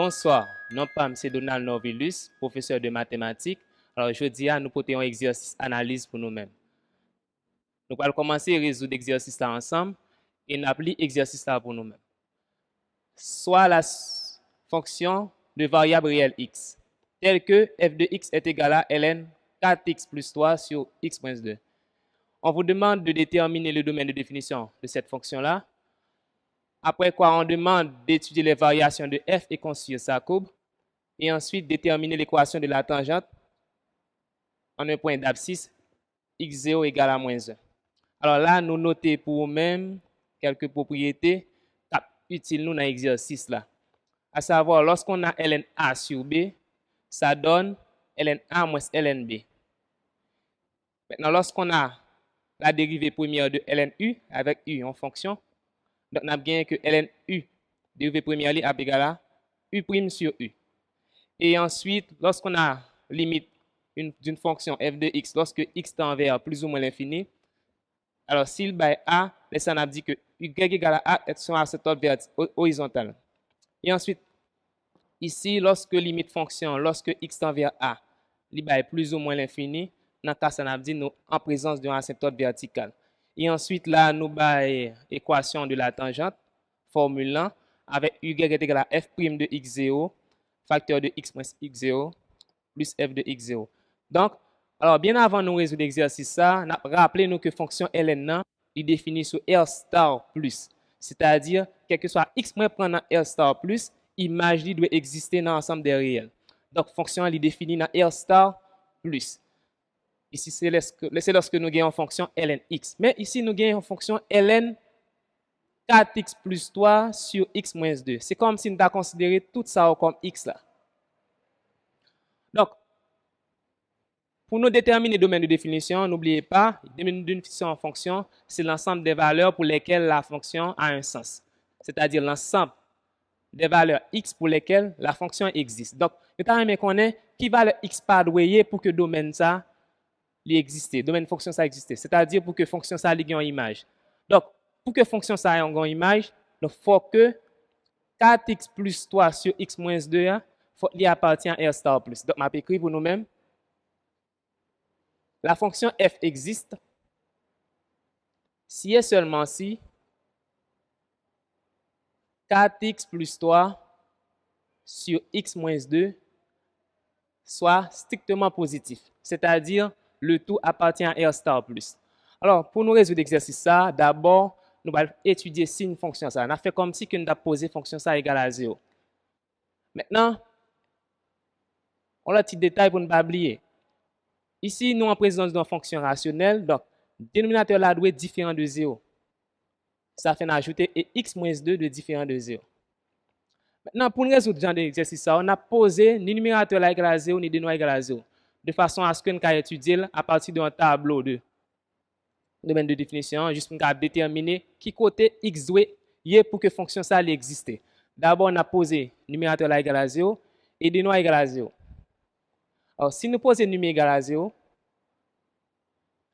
Bonsoir, non pas M. Donald Norvilus, professeur de mathématiques. Alors, je dis à nous porter un exercice analyse pour nous-mêmes. Nous allons commencer à résoudre l'exercice là ensemble et nous appliquons l'exercice là pour nous-mêmes. Soit la fonction de variable réelle x, telle que f de x est égal à ln 4x plus 3 sur x moins 2. On vous demande de déterminer le domaine de définition de cette fonction-là. Après quoi, on demande d'étudier les variations de f et construire sa courbe. Et ensuite, déterminer l'équation de la tangente en un point d'abscisse x0 égale à moins 1. Alors là, nous notons pour nous-mêmes quelques propriétés utiles nous dans l'exercice là. À savoir, lorsqu'on a ln a sur b, ça donne ln a moins ln b. Maintenant, lorsqu'on a la dérivée première de ln u avec u en fonction, donc on a bien que ln u, dérivée première, est égale à u' sur u. Et ensuite, lorsqu'on a limite d'une fonction f de x, lorsque x tend vers plus ou moins l'infini, alors s'il by a, on a dit que y égale à a est sur asymptote horizontale. Et ensuite, ici, lorsque limite fonction, lorsque x tend vers a, il by plus ou moins l'infini, dans le cas, on a dit nous en présence d'une asymptote verticale. Et ensuite, là, nous by équation de la tangente, formulant avec y est égal à f' de x0, facteur de x moins x0 plus f de x0. Donc, alors bien avant de nous résoudre l'exercice ça, rappelez-nous que fonction ln est définie sur R star plus. C'est-à-dire, quel que soit x moins prendre dans R star plus, image doit exister dans l'ensemble des réels. Donc, fonction est définie dans R star plus. Ici, c'est lorsque nous gagnons fonction ln x. Mais ici, nous gagnons fonction ln 4x plus 3 sur x moins 2. C'est comme si nous avons considéré tout ça comme x là. Donc, pour nous déterminer le domaine de définition, n'oubliez pas, le domaine de définition en fonction, c'est l'ensemble des valeurs pour lesquelles la fonction a un sens. C'est-à-dire l'ensemble des valeurs x pour lesquelles la fonction existe. Donc, nous avons connaître qui valeur x pas doyer pour que le domaine ça existe, domaine fonction ça existe. C'est-à-dire pour que fonction ça ait une image. Donc, pour que fonction ça ait une image, il faut que 4x plus 3 sur x moins 2, il appartient à R star plus. Donc, je vais écrire pour nous-mêmes. La fonction f existe si et seulement si 4x plus 3 sur x moins 2 soit strictement positif, c'est-à-dire le tout appartient à R star plus. Alors, pour nous résoudre l'exercice ça, d'abord, nous allons étudier si une fonction ça. On a fait comme si nous avons posé fonction ça égale à 0. Maintenant, on a un petit détail pour ne pas oublier. Ici, nous en présence d'une fonction rationnelle, donc le dénominateur là doit être différent de 0. Ça fait ajouter et x moins 2 de différent de 0. Maintenant, pour nous résoudre ce genre d'exercice, on a posé ni numérateur là égal à 0, ni dénominateur égal à 0. De façon à ce que nous puissions étudier à partir d'un tableau de domaine de définition, juste pour déterminer qui côté x doit y pour que fonction ça existe. D'abord, on a posé numérateur là égal à 0 et dénominateur égal à 0. Alors, si nous posons numérateur égal à 0,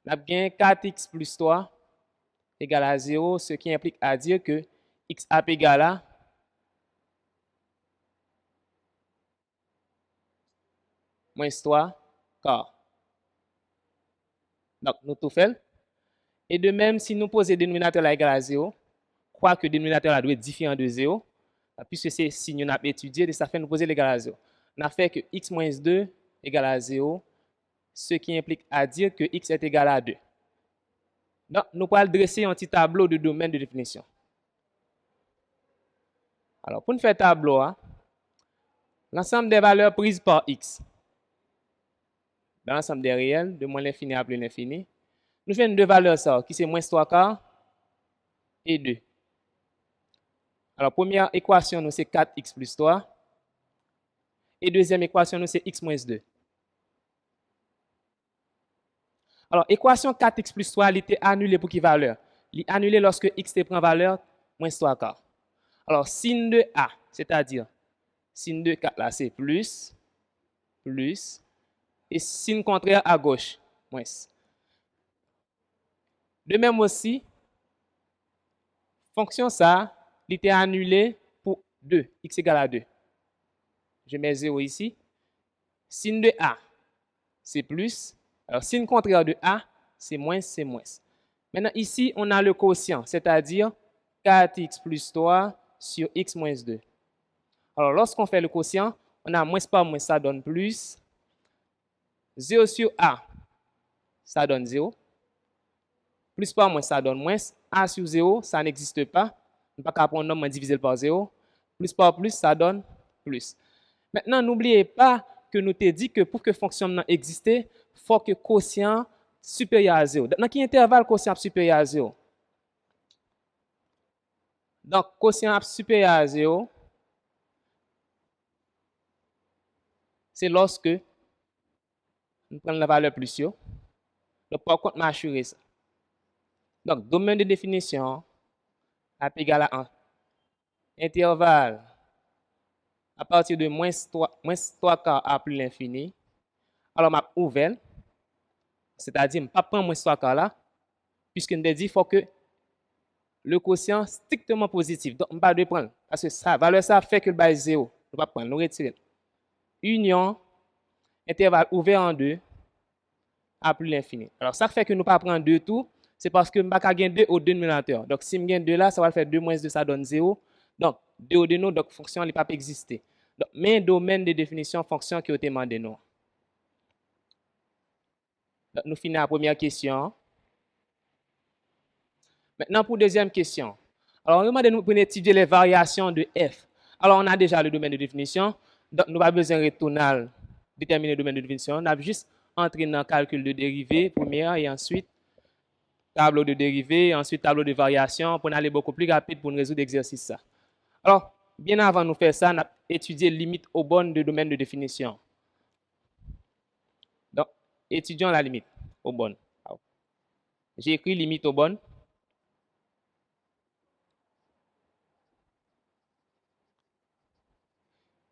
on a bien 4x plus 3 égale à 0, ce qui implique à dire que x a égal à moins 3 quart. Donc, nous tout fait. Et de même, si nous posons le dénominateur égal à 0, crois que le dénominateur doit être différent de 0, puisque c'est si nous avons étudié, ça fait nous poser l'égal à 0. On a fait que x moins 2 égale à 0, ce qui implique à dire que x est égal à 2. Donc, nous allons dresser un petit tableau de domaine de définition. Alors, pour nous faire un tableau, l'ensemble des valeurs prises par x, dans l'ensemble des réels, de moins l'infini à plus l'infini, nous avons deux valeurs ça, qui c'est moins 3 quarts et 2. Alors, première équation, nous c'est 4x plus 3. Et deuxième équation, nous c'est x moins 2. Alors, équation 4x plus 3, elle était annulée pour quelle valeur? Elle est annulée lorsque x prend valeur moins 3 quarts. Alors, sin de a, c'est-à-dire sin de 4 là, c'est plus, et sin contraire à gauche, moins. De même aussi, fonction ça, elle était annulée pour 2, x égale à 2. je mets 0 ici. Sin de A, c'est plus. Alors, sin contraire de A, c'est moins, c'est moins. Maintenant, ici, on a le quotient, c'est-à-dire 4x plus 3 sur x moins 2. Alors, lorsqu'on fait le quotient, on a moins par moins, ça donne plus. 0 sur A, ça donne 0. Plus par moins, ça donne moins. A sur 0, ça n'existe pas. On ne peut pas prendre nombre divisé par 0. Plus par plus, ça donne plus. Maintenant, n'oubliez pas que nous t'ai dit que pour que fonction existe, il faut que quotient supérieur à 0. Dans quel intervalle quotient supérieur à 0? Donc, quotient supérieur à 0, c'est lorsque nous prenons la valeur plus haut. Donc, par contre, m'assurer ça. Donc, domaine de définition est égal à 1. Intervalle à partir de moins 3 quarts à plus l'infini. Alors, je ouvert, c'est-à-dire, je ne vais pas prendre moins 3 quarts là, puisque nous avons dit qu'il faut que le quotient strictement positif. Donc, je ne vais pas prendre, parce que ça, valeur ça fait que le bas est 0. Je ne vais pas prendre, nous retirer. Union, intervalle ouvert en 2 à plus l'infini. Alors, ça fait que nous ne pas prendre 2 tout, c'est parce que je ne vais pas gagner 2 au dénominateur. Donc, si je gagne 2 là, ça va faire 2 moins 2, ça donne 0. Donc, 2 au dénominateur, donc fonction ne peut pas exister. Donc, mais domaine de définition, fonction qui a été demandé nous. Donc, nous finissons la première question. Maintenant, pour la deuxième question. Alors, on demande de nous étudier les variations de f. Alors, on a déjà le domaine de définition. Donc, nous n'avons pas besoin de retourner déterminer le domaine de définition. On a juste entré dans le calcul de dérivée, première, et ensuite tableau de dérivée, ensuite tableau de variation, pour aller beaucoup plus rapide pour nous résoudre l'exercice. Alors, bien avant de nous faire ça, on a étudié limite aux bornes de domaine de définition. Donc, étudions la limite aux bornes. J'ai écrit limite aux bornes.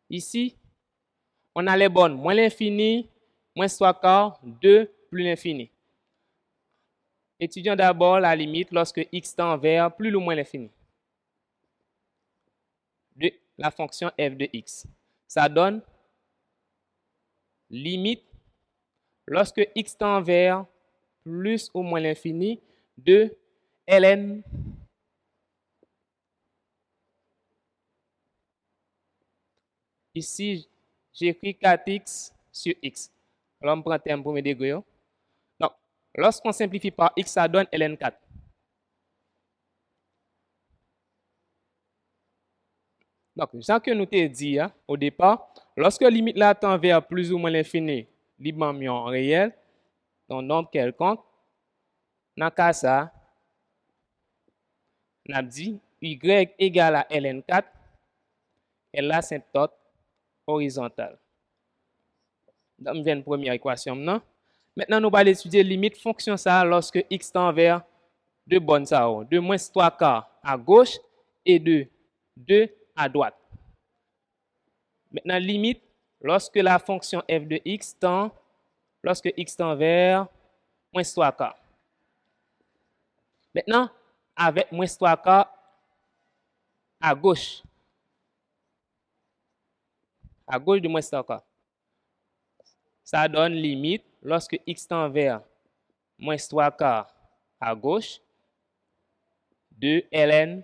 Ici, on a les bornes moins l'infini, moins 3 quarts, 2 plus l'infini. Étudions d'abord la limite lorsque x tend vers plus ou moins l'infini de la fonction f de x. Ça donne limite lorsque x tend vers plus ou moins l'infini de ln ici j'écris 4x sur x. Alors on prend terme premier degré. Donc lorsqu'on simplifie par x, ça donne ln 4. Donc, ce que nous t'ai dit au départ, lorsque limite là tend vers plus ou moins l'infini, librement réel, dans un nombre quelconque, dans le cas ça, on a dit y égale à ln 4 et l'asymptote horizontale. Donc, on vient une première équation maintenant. Maintenant, nous allons étudier limite fonction ça lorsque x tend vers deux bornes ça, de moins 3 quarts à gauche et de 2 à droite. Maintenant, limite lorsque la fonction f de x tend, lorsque x tend vers moins 3 quarts. Maintenant, avec moins 3 quarts à gauche de moins 3 quarts, ça donne limite lorsque x tend vers moins 3 quarts à gauche de ln.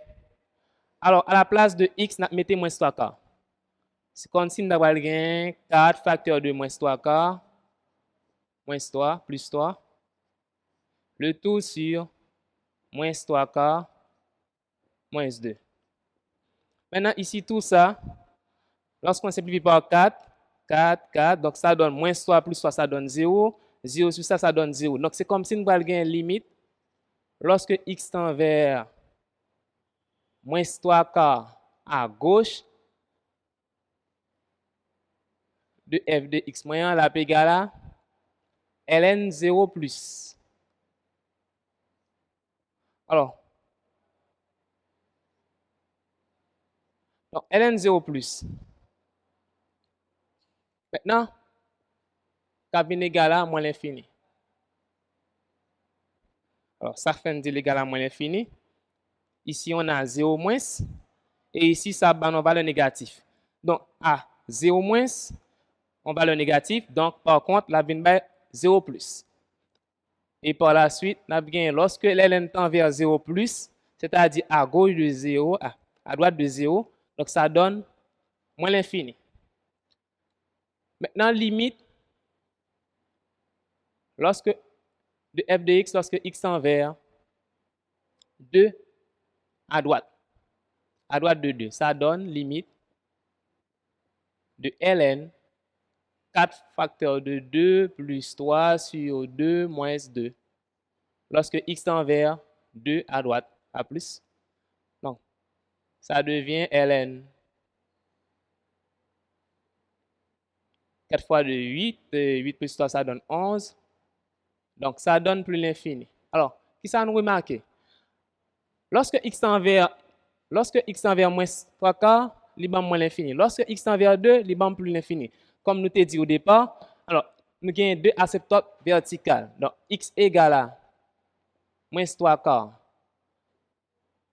Alors, à la place de x, mettez moins 3 quarts. C'est comme si nous avons 4 facteurs de moins 3 quarts, moins 3, plus 3, le tout sur moins 3 quarts, moins 2. Maintenant, ici, tout ça, lorsqu'on simplifie par 4, 4, 4, donc ça donne moins 3 plus 3, ça donne 0. 0 sur ça, ça donne 0. Donc, c'est comme si nous avons une limite lorsque x tend vers moins 3 quarts à gauche de f de x moyen, la p égale à ln 0 plus. Alors, donc ln 0 plus. Maintenant, cabine égale à moins l'infini. Alors, ça fait égal à moins l'infini. Ici, on a 0 moins. Et ici, ça va nos valeurs négatives. Donc, 0 moins, on valeur négative. Donc, par contre, la vient 0 plus. Et par la suite, on a bien, lorsque ln tend vers 0 plus, c'est-à-dire à gauche de 0, à droite de 0, donc ça donne moins l'infini. Maintenant, limite, lorsque de f de x, lorsque x tend vers 2 à droite de 2, ça donne limite de ln 4 facteur de 2 plus 3 sur 2 moins 2. Lorsque x tend vers 2 à droite, à plus. Donc, ça devient ln 4 fois de 8. 8 plus 3, ça donne 11. Donc, ça donne plus l'infini. Alors, qui ça nous remarque? Lorsque x tend vers moins 3 quarts, il va moins l'infini. Lorsque x tend vers 2, il va plus l'infini. Comme nous t'ai dit au départ, alors, nous avons deux asymptotes verticales. Donc, x égale à moins 3 quarts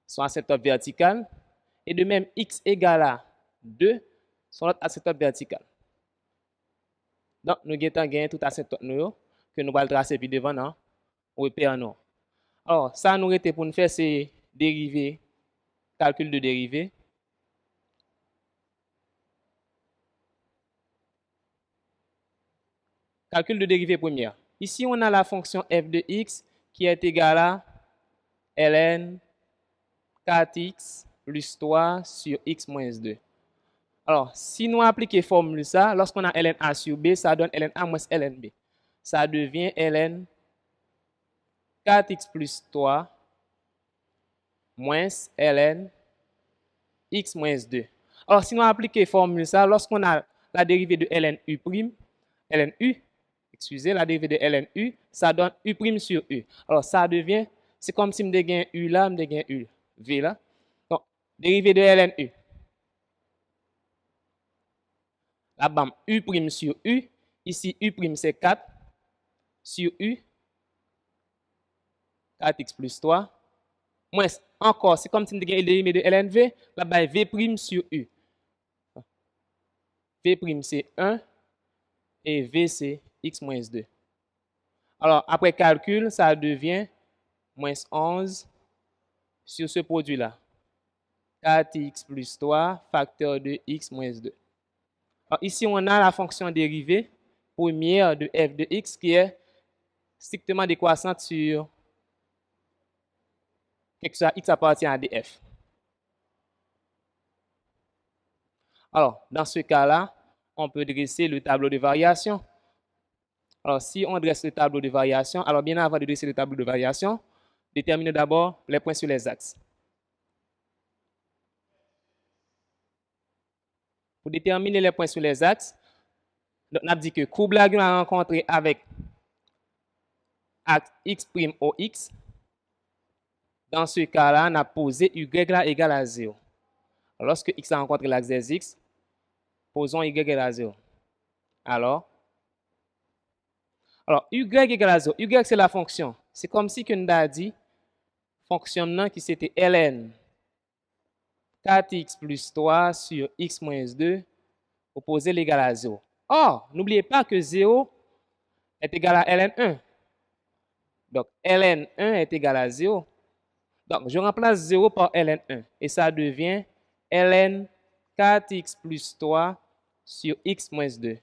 sont asymptotes verticales. Et de même, x égale à 2 sont l'autre asymptote verticale. Donc, nous avons tout asymptote que nous allons tracer puis devant nous, repère nous. Alors, ça nous était pour nous faire ces dérivés, calcul de dérivés. Calcul de dérivée première. Ici, on a la fonction f de x qui est égale à ln 4x plus 3 sur x moins 2. Alors, si nous appliquons formule ça, lorsqu'on a ln a sur b, ça donne ln a moins ln b. Ça devient ln 4x plus 3 moins ln x moins 2. Alors, si nous appliquons formule ça, lorsqu'on a la dérivée de ln u, excusez, la dérivée de ln u, ça donne u' sur u. Alors, ça devient, c'est comme si je gagne u là, je gagne u v là. Donc, dérivée de ln u. Là, bam, u' sur u. Ici, u' c'est 4 sur u. 4x plus 3. Moins, encore, c'est comme si je gagne le dérivé de lnv. Là-bas, v' sur u. v' c'est 1 et v c'est x moins 2. Alors, après calcul, ça devient moins 11 sur ce produit-là. 4x plus 3 facteur de x moins 2. Alors, ici, on a la fonction dérivée première de f de x qui est strictement décroissante sur quelque chose x appartient à df. Alors, dans ce cas-là, on peut dresser le tableau de variation. Alors, si on dresse le tableau de variation, alors bien avant de dresser le tableau de variation, déterminez d'abord les points sur les axes. Pour déterminer les points sur les axes, on a dit que courbe là qu'on a rencontré avec axe x'(OX). Dans ce cas-là, on a posé y là égal à 0. Lorsque x a rencontré l'axe des x, posons y égale à 0. Alors, y égale à 0. Y, c'est la fonction. C'est comme si on a dit fonction qui c'était ln 4x plus 3 sur x moins 2 opposé l'égal à 0. Or, n'oubliez pas que 0 est égal à ln 1. Donc, ln 1 est égal à 0. Donc, je remplace 0 par ln 1 et ça devient ln 4x plus 3 sur x moins 2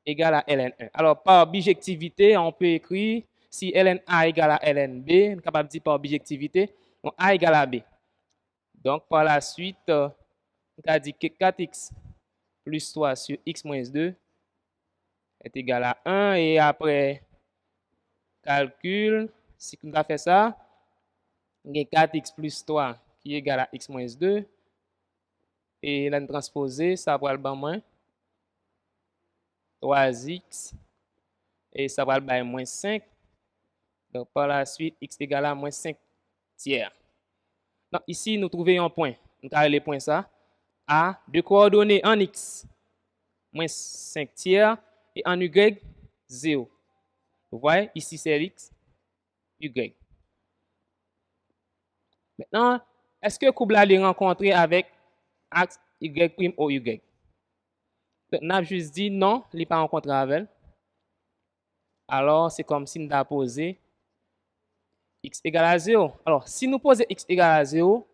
égale à ln 1. Alors, par bijectivité, on peut écrire si ln a égale à ln b, on est capable de dire par bijectivité, donc a égale à b. Donc, par la suite, on a dit que 4x plus 3 sur x moins 2 est égal à 1 et après calcul, si on a fait ça, on a 4x plus 3 qui est égal à x moins 2 et là, transposer, ça va le moins 3x et ça va le moins 5. Donc, par la suite, x égale à moins 5 tiers. Donc, ici, nous trouvons un point. Nous avons les points ça. A de coordonnées en x, moins 5 tiers, et en y, 0. Vous voyez, ici, c'est x, y. Maintenant, est-ce que courbe là est rencontré avec axe y', ou y? Donc, nous avons juste dit non, il n'est pas rencontré avec. Alors, c'est comme si nous avons posé x égale à 0. Alors, si nous posons x égale à 0,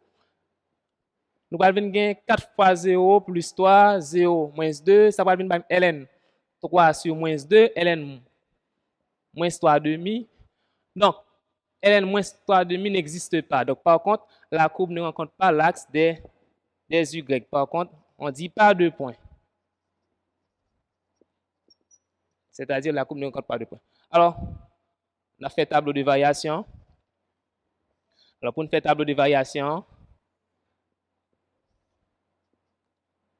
nous allons venir 4 fois 0 plus 3, 0 moins 2, ça va venir ln 3 sur moins 2, ln moins 3 demi. Donc, ln moins 3 demi n'existe pas. Donc, par contre, la courbe ne rencontre pas l'axe des y. Par contre, on dit pas de points. C'est-à-dire la courbe ne rencontre pas de points. Alors, on a fait tableau de variation. Alors, pour nous faire tableau de variation,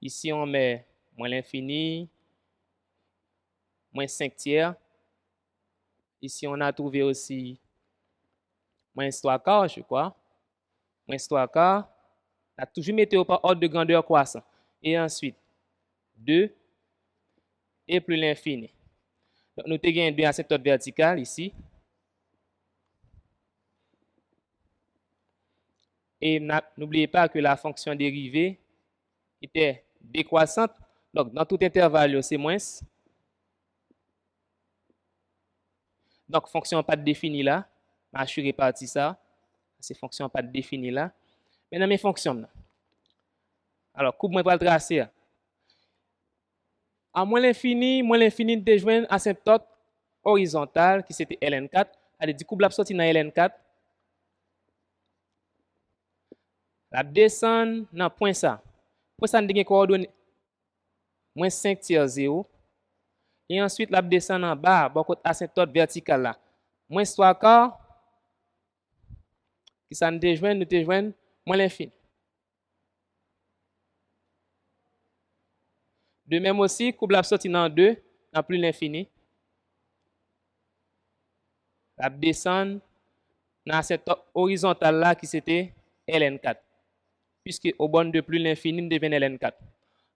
ici, on met moins l'infini, moins 5 tiers. Ici, on a trouvé aussi moins 3 quarts, je crois. Moins 3 quarts. On a toujours mis par ordre de grandeur croissant. Et ensuite, 2 et plus l'infini. Donc, nous avons deux asymptotes verticales ici. Et n'oubliez pas que la fonction dérivée était décroissante. Donc, dans tout intervalle, c'est moins. Donc, fonction pas définie là. Je suis réparti ça. C'est fonction pas définie là. Maintenant, mes fonctions. Alors, coupe moi pour le tracer. À moins l'infini, nous devons asymptote horizontale qui c'était ln4. Allez, du coup, la sortie dans ln4. La descend dans point ça. Point ça, nous avons coordonnées moins 5 tiers 0. Et ensuite, la descend en bas, bon côté asymptote vertical là. Moins 3 quarts. Qui ça nous devons moins l'infini. De même aussi, coupe la sortie dans 2, dans plus l'infini. La descend dans cette horizontale là qui c'était ln4. Puisque au bon de plus l'infini, nous devient ln4.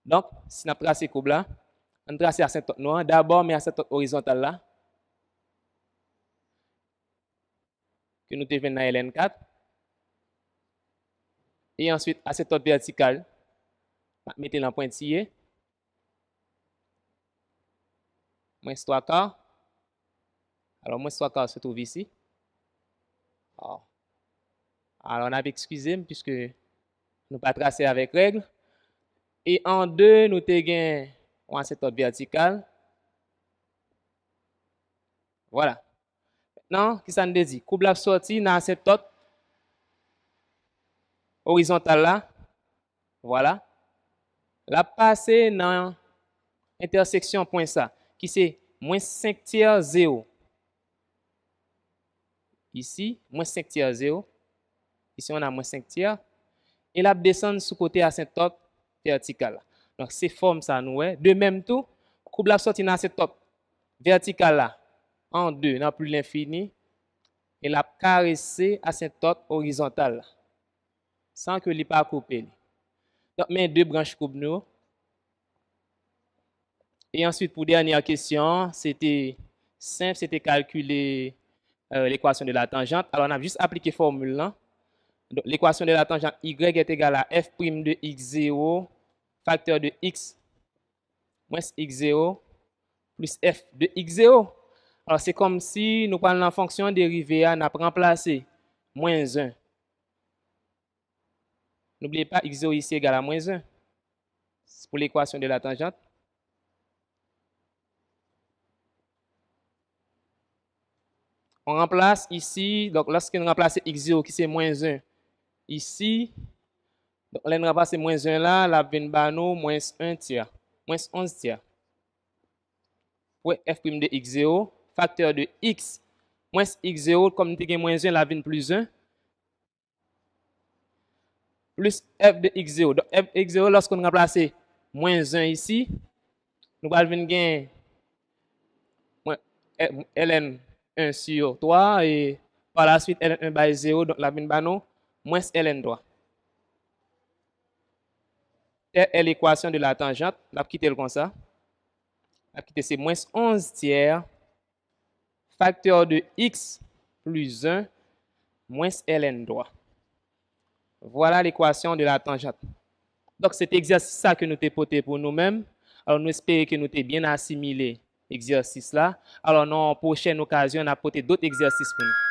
Donc, si nous tracé coupe là, on trace asymptote noir. D'abord, mais asymptote horizontale là, que nous devons dans ln4. Et ensuite, asymptote verticale, mettez dans pointillé. Moins 3 quarts. Alors, moins 3 quarts se trouve ici. Alors, on a excusé puisque nous pas tracé avec règle. Et en 2, nous avons un asymptote vertical. Voilà. Maintenant, qui ça nous dit? Coupe la sortie dans asymptote horizontale là. Voilà. La passer dans intersection point ça, qui c'est moins 5 tiers 0. Ici, moins 5 tiers 0. Ici, on a moins 5 tiers. Et la descend sous côté asymptote vertical. Donc, c'est forme ça, nous. De même tout, coupe la sortie dans asymptote vertical là, en 2, dans plus l'infini. Et la caresser asymptote horizontale là, sans que l'il pas coupé. Donc, mes deux branches coupe nous. Et ensuite, pour dernière question, c'était simple, c'était calculer l'équation de la tangente. Alors, on a juste appliqué formule là. Donc, l'équation de la tangente y est égale à f' de x0 facteur de x moins x0 plus f de x0. Alors, c'est comme si nous prenons la fonction dérivée, on a remplacé moins 1. N'oubliez pas, x0 ici égale à moins 1. C'est pour l'équation de la tangente. On remplace ici, donc lorsque nous remplaçons x0 qui c'est moins 1 ici, donc là nous remplaçons moins 1 là, la vient moins 1 tiers, moins 11 tiers. Pour f' de x0, facteur de x moins x0, comme nous avons moins 1, la vient plus 1, plus f de x0. Donc f de x0, lorsqu'on remplace moins 1 ici, nous allons venir ln 1 sur 3 et par la suite ln 1 by 0, donc la vient moins ln 3. Telle est l'équation de la tangente. On va quitter comme ça. On va quitter c'est moins 11 tiers facteur de x plus 1 moins ln droit. Voilà l'équation de la tangente. Donc, cet exercice ça que nous avons porté pour nous-mêmes. Alors, nous espérons que nous avons bien assimilé l'exercice là. Alors, dans la prochaine occasion, on a apporté d'autres exercices pour nous.